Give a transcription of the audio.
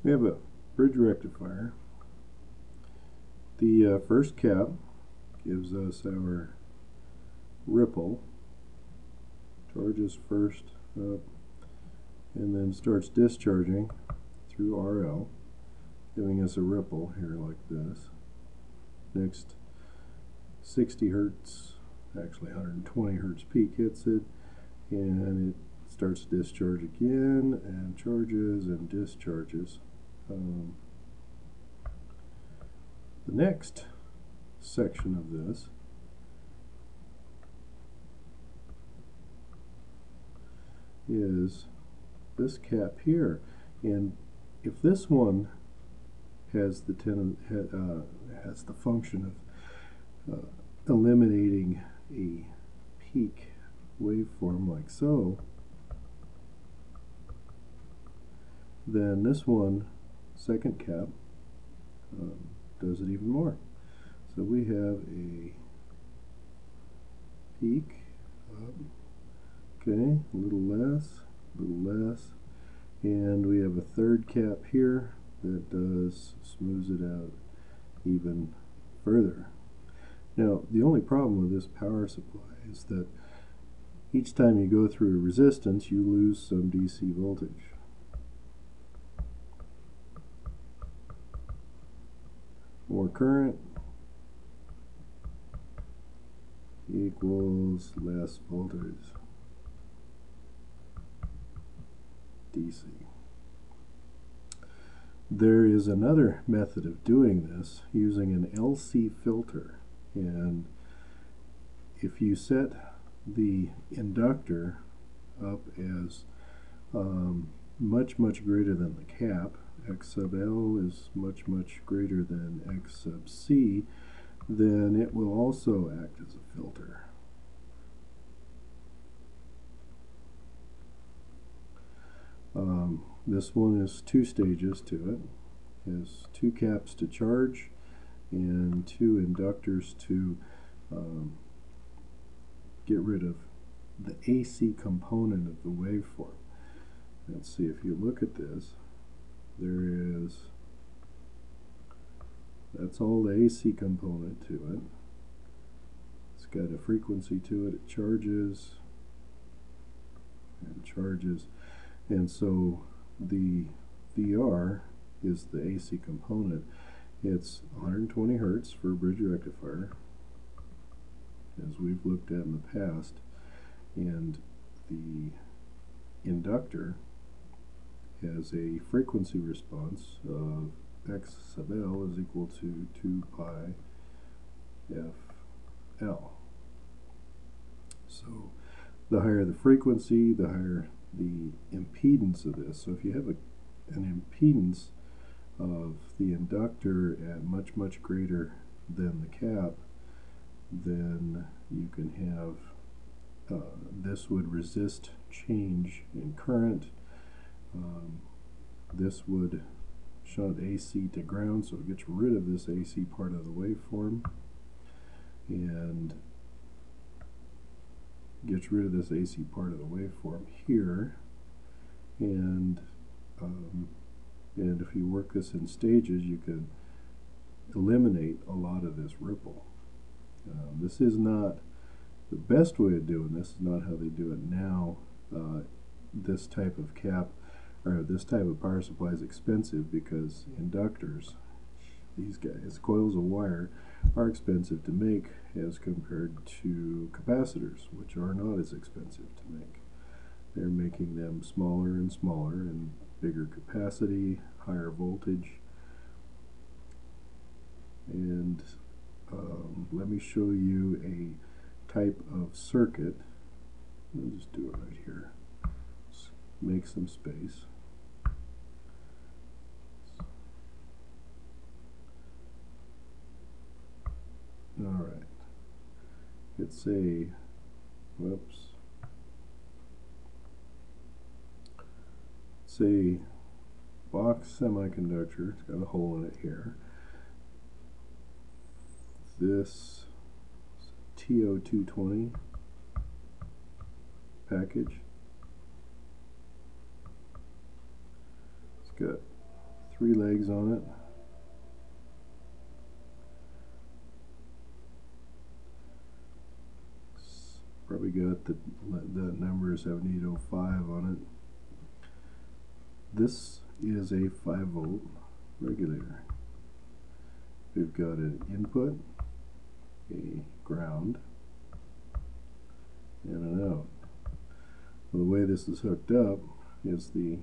We have a bridge rectifier. The first cap gives us our ripple, charges first up, and then starts discharging through RL, giving us a ripple here like this. Next 60 hertz, actually 120 hertz peak hits it, and it starts to discharge again, and charges and discharges. The next section of this is this cap here, and if this one has the has the function of eliminating a peak waveform like so, then this one, second cap, does it even more. So we have a peak up, okay, a little less, and we have a third cap here that smooths it out even further. Now, the only problem with this power supply is that each time you go through a resistance, you lose some DC voltage. More current equals less voltage, DC. There is another method of doing this using an LC filter, and if you set the inductor up as much greater than the cap, X sub L is much greater than X sub C, then it will also act as a filter. This one is two stages to it. It has two caps to charge and two inductors to get rid of the AC component of the waveform. Let's see, if you look at this, that's all the AC component to it. It's got a frequency to it, it charges and charges, and so the VR is the AC component. It's 120 hertz for a bridge rectifier, as we've looked at in the past, and the inductor has a frequency response of X sub L is equal to 2 pi FL. So the higher the frequency, the higher the impedance of this. So if you have an impedance of the inductor at much greater than the cap, then you can have this would resist change in current. This would shunt AC to ground, so it gets rid of this AC part of the waveform and gets rid of this AC part of the waveform here, and if you work this in stages, you can eliminate a lot of this ripple. This is not the best way of doing this, is not how they do it now. This type of cap, or this type of power supply, is expensive because inductors, these guys, coils of wire, are expensive to make as compared to capacitors, which are not as expensive to make. They're making them smaller and smaller and bigger capacity, higher voltage. And let me show you a type of circuit. I'll just do it right here. Let's make some space. Alright, it's a, whoops, it's a box semiconductor. It's got a hole in it here. This TO220 package. It's got 3 legs on it. Probably got the number 7805 on it. This is a 5-volt regulator. We've got an input, a ground, and an out. Well, the way this is hooked up is the